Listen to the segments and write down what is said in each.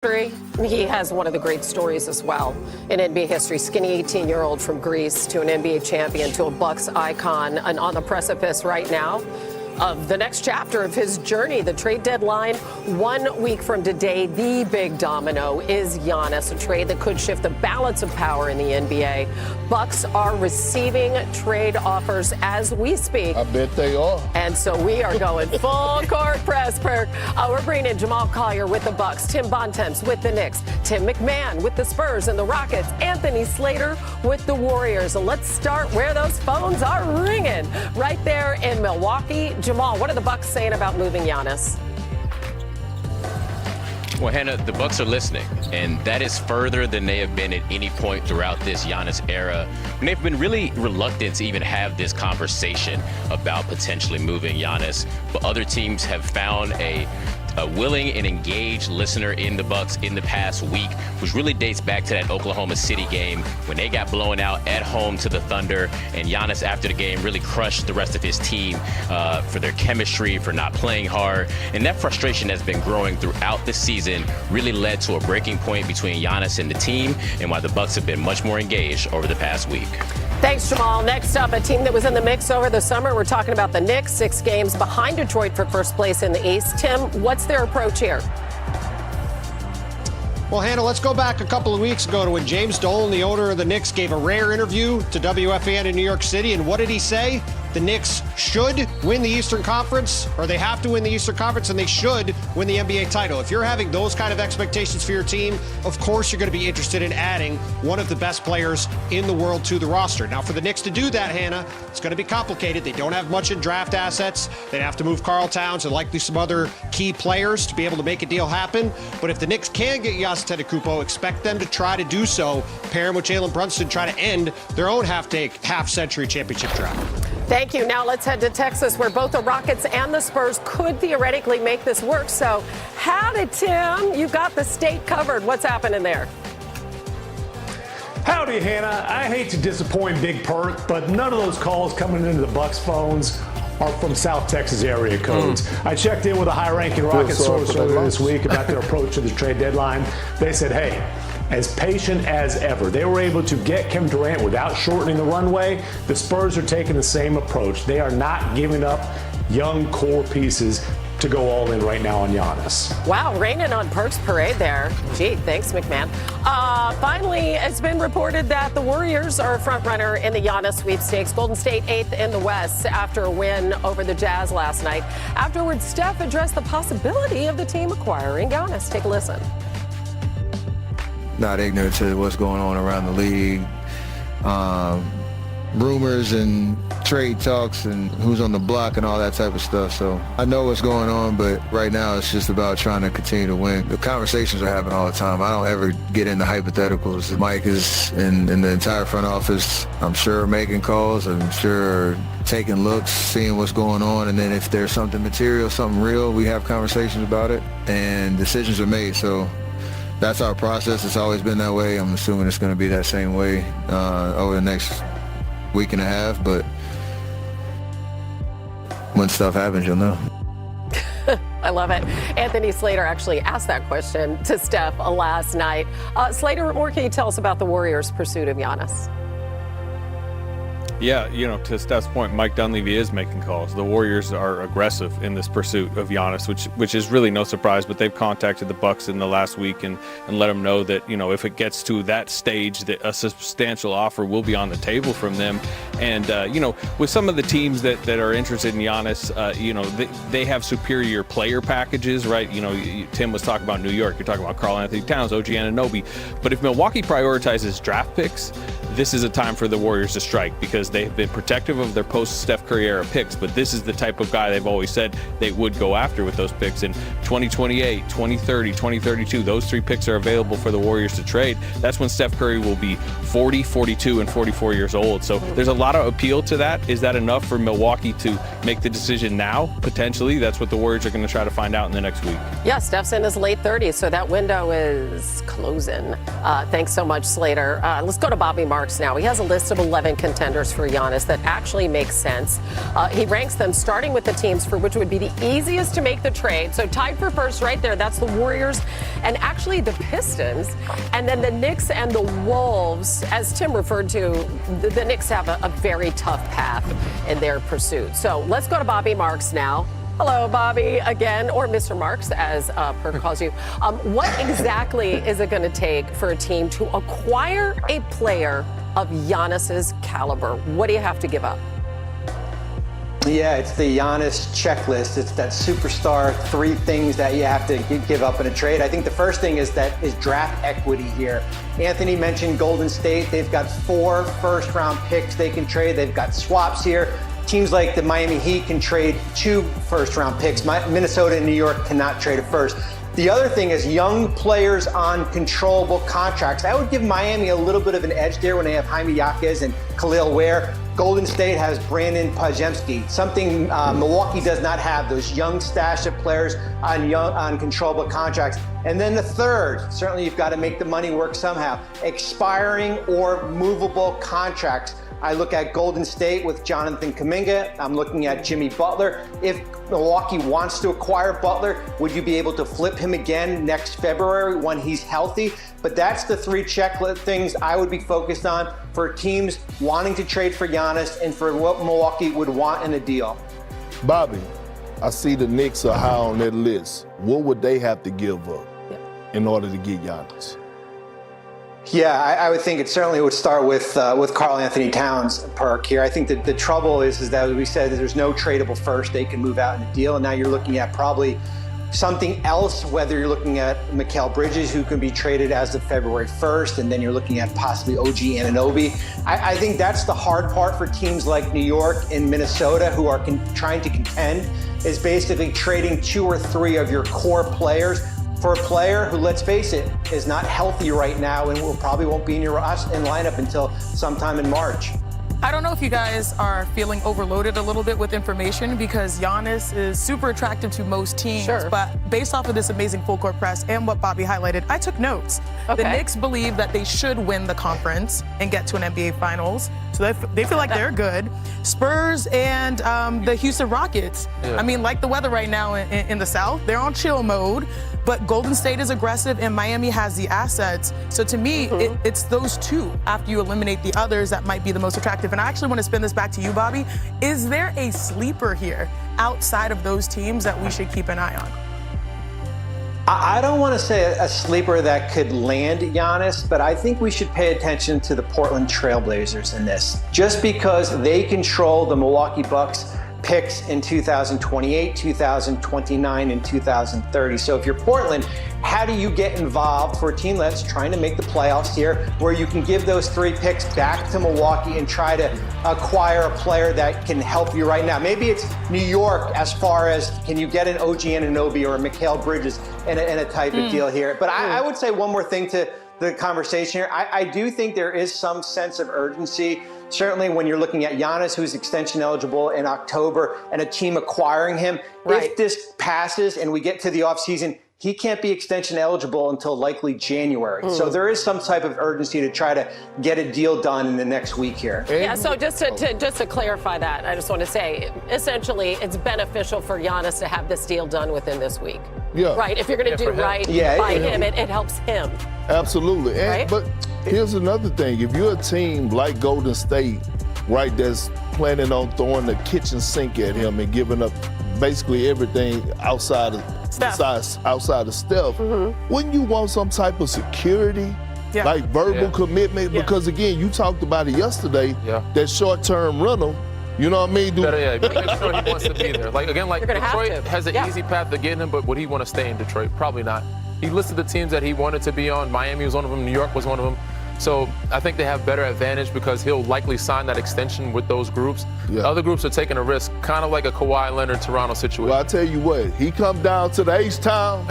He has one of the great stories as well in NBA history. Skinny 18-year-old from Greece to an NBA champion to a Bucks icon, and on the precipice right now of the next chapter of his journey, the trade deadline. 1 week from today, the big domino is Giannis, a trade that could shift the balance of power in the NBA. Bucks are receiving trade offers as we speak. I bet they are. And so we are going full court press, Perk. We're bringing in Jamal Collier with the Bucks, Tim Bontemps with the Knicks, Tim McMahon with the Spurs and the Rockets, Anthony Slater with the Warriors. And let's start where those phones are ringing, right there in Milwaukee. Jamal, what are the Bucks saying about moving Giannis? Well, Hannah, the Bucks are listening, and that is further than they have been at any point throughout this Giannis era. And they've been really reluctant to even have this conversation about potentially moving Giannis. But other teams have found a willing and engaged listener in the Bucks in the past week, which really dates back to that Oklahoma City game when they got blown out at home to the Thunder, and Giannis after the game really crushed the rest of his team for their chemistry, for not playing hard. And that frustration has been growing throughout the season, really led to a breaking point between Giannis and the team, and why the Bucks have been much more engaged over the past week. Thanks, Jamal. Next up, a team that was in the mix over the summer. We're talking about the Knicks, 6 games behind Detroit for first place in the East. Tim, what's their approach here? Well, Hannah, let's go back a couple of weeks ago to when James Dolan, the owner of the Knicks, gave a rare interview to WFAN in New York City. And what did he say? The Knicks should win the Eastern Conference, or they have to win the Eastern Conference, and they should win the NBA title. If you're having those kind of expectations for your team, of course you're going to be interested in adding one of the best players in the world to the roster. Now, for the Knicks to do that, Hannah, it's going to be complicated. They don't have much in draft assets. They'd have to move Karl Towns and likely some other key players to be able to make a deal happen. But if the Knicks can get Giannis Antetokounmpo, expect them to try to do so, pair him with Jalen Brunson, try to end their own half-century championship draft. Thank you. Now let's head to Texas, where both the Rockets and the Spurs could theoretically make this work. So, howdy, Tim. You got the state covered. What's happening there? Howdy, Hannah. I hate to disappoint Big Perk, but none of those calls coming into the Bucks phones are from South Texas area codes. I checked in with a high-ranking Rockets source earlier this week about their approach to the trade deadline. They said, hey, as patient as ever. They were able to get Kevin Durant without shortening the runway. The Spurs are taking the same approach. They are not giving up young core pieces to go all in right now on Giannis. Wow, raining on Perk's parade there. Gee, thanks, McMahon. Finally, it's been reported that the Warriors are a front runner in the Giannis Sweepstakes. Golden State 8th in the West after a win over the Jazz last night. Afterwards, Steph addressed the possibility of the team acquiring Giannis. Take a listen. Not ignorant to what's going on around the league. Rumors and trade talks and who's on the block and all that type of stuff. So I know what's going on, but right now it's just about trying to continue to win. The conversations are happening all the time. I don't ever get into hypotheticals. Mike is in the entire front office, I'm sure, making calls. I'm sure taking looks, seeing what's going on. And then if there's something material, something real, we have conversations about it and decisions are made. So that's our process. It's always been that way. I'm assuming it's going to be that same way over the next week and a half. But when stuff happens, you'll know. I love it. Anthony Slater actually asked that question to Steph last night. Slater, what more can you tell us about the Warriors' pursuit of Giannis? Yeah, to Steph's point, Mike Dunleavy is making calls. The Warriors are aggressive in this pursuit of Giannis, which is really no surprise, but they've contacted the Bucks in the last week and let them know that, if it gets to that stage, that a substantial offer will be on the table from them. And, with some of the teams that are interested in Giannis, they have superior player packages, right? Tim was talking about New York. You're talking about Karl Anthony Towns, OG Anunoby. But if Milwaukee prioritizes draft picks, this is a time for the Warriors to strike, because they've been protective of their post-Steph Curry era picks, but this is the type of guy they've always said they would go after with those picks. In 2028, 2030, 2032, those 3 picks are available for the Warriors to trade. That's when Steph Curry will be 40, 42, and 44 years old. So there's a lot of appeal to that. Is that enough for Milwaukee to make the decision now? Potentially. That's what the Warriors are going to try to find out in the next week. Yeah, Steph's in his late 30s, so that window is closing. Thanks so much, Slater. Let's go to Bobby Marks now. He has a list of 11 contenders for for Giannis that actually makes sense. He ranks them starting with the teams for which would be the easiest to make the trade. So tied for first right there, that's the Warriors and actually the Pistons. And then the Knicks and the Wolves, as Tim referred to, the Knicks have a very tough path in their pursuit. So let's go to Bobby Marks now. Hello, Bobby, again, or Mr. Marks, as Perk calls you. What exactly is it going to take for a team to acquire a player of Giannis's caliber? What do you have to give up? Yeah, it's the Giannis checklist. It's that superstar 3 things that you have to give up in a trade. I think the first thing is draft equity here. Anthony mentioned Golden State. They've got 4 first-round picks they can trade. They've got swaps here. Teams like the Miami Heat can trade 2 first-round picks. Minnesota and New York cannot trade a first. The other thing is young players on controllable contracts. I would give Miami a little bit of an edge there when they have Jaime Jaquez and Khalil Ware. Golden State has Brandon Podziemski, something Milwaukee does not have, those young stash of players on controllable contracts. And then the third, certainly you've got to make the money work somehow, expiring or movable contracts. I look at Golden State with Jonathan Kuminga. I'm looking at Jimmy Butler. If Milwaukee wants to acquire Butler, would you be able to flip him again next February when he's healthy? But that's the 3 checklist things I would be focused on for teams wanting to trade for Giannis and for what Milwaukee would want in a deal. Bobby, I see the Knicks are high on that list. What would they have to give up in order to get Giannis? Yeah, I would think it certainly would start with Karl Anthony Towns, Perk, here. I think that the trouble is that, as we said, there's no tradable first. They can move out in a deal, and now you're looking at probably something else, whether you're looking at Mikal Bridges, who can be traded as of February 1st, and then you're looking at possibly OG Anunoby. I think that's the hard part for teams like New York and Minnesota, who are trying to contend, is basically trading 2 or 3 of your core players for a player who, let's face it, is not healthy right now and probably won't be in your lineup until sometime in March. I don't know if you guys are feeling overloaded a little bit with information, because Giannis is super attractive to most teams. Sure. But based off of this amazing full court press and what Bobby highlighted, I took notes. Okay. The Knicks believe that they should win the conference and get to an NBA Finals. So they feel like they're good. Spurs and the Houston Rockets, I mean, like the weather right now in the South, they're on chill mode. But Golden State is aggressive and Miami has the assets. So to me, it's those 2 after you eliminate the others that might be the most attractive. And I actually want to spin this back to you, Bobby. Is there a sleeper here outside of those teams that we should keep an eye on? I don't want to say a sleeper that could land Giannis, but I think we should pay attention to the Portland Trailblazers in this. Just because they control the Milwaukee Bucks picks in 2028, 2029, and 2030. So if you're Portland, how do you get involved for a team that's trying to make the playoffs here, where you can give those 3 picks back to Milwaukee and try to acquire a player that can help you right now? Maybe it's New York, as far as can you get an OG Anunoby or a Mikal Bridges in a type of deal here. But I would say one more thing to the conversation here. I do think there is some sense of urgency. Certainly when you're looking at Giannis, who's extension eligible in October, and a team acquiring him, if this passes and we get to the offseason, he can't be extension eligible until likely January. So there is some type of urgency to try to get a deal done in the next week here. Yeah, so just to clarify that, I just want to say, essentially, it's beneficial for Giannis to have this deal done within this week. Yeah. Right? If you're going to do right by him, it helps him. Absolutely. Right? But here's another thing. If you're a team like Golden State, right, that's planning on throwing the kitchen sink at him and giving up basically everything outside of Steph, wouldn't you want some type of security, like verbal commitment? Because again, you talked about it yesterday, that short-term rental. You know what I mean? Make sure he wants to be there. Like Detroit has an easy path to getting him, but would he want to stay in Detroit? Probably not. He listed the teams that he wanted to be on. Miami was one of them. New York was one of them. So I think they have better advantage because he'll likely sign that extension with those groups. The other groups are taking a risk, kind of like a Kawhi Leonard Toronto situation. Well, I tell you what, he come down to the H-Town,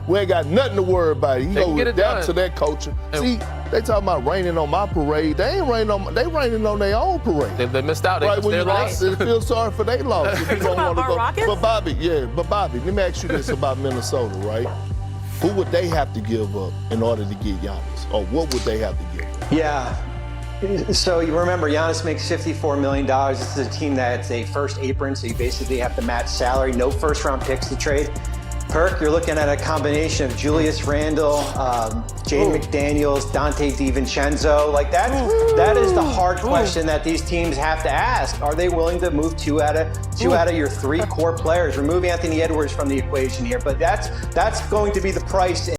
we ain't got nothing to worry about. He go adapt to that culture. See, they talking about raining on my parade. They ain't raining on. They raining on their own parade. They missed out. Right when you lost, they feel sorry for their loss. But Bobby, let me ask you this about Minnesota, right? Who would they have to give up in order to get Giannis? Or what would they have to give up? Yeah. So you remember, Giannis makes $54 million. This is a team that's a first apron, so you basically have to match salary. No first-round picks to trade. Kirk, you're looking at a combination of Julius Randle, Jayden McDaniels, Dante DiVincenzo. Like that is the hard question that these teams have to ask. Are they willing to move two out of your three core players? Remove Anthony Edwards from the equation here, but that's going to be the price.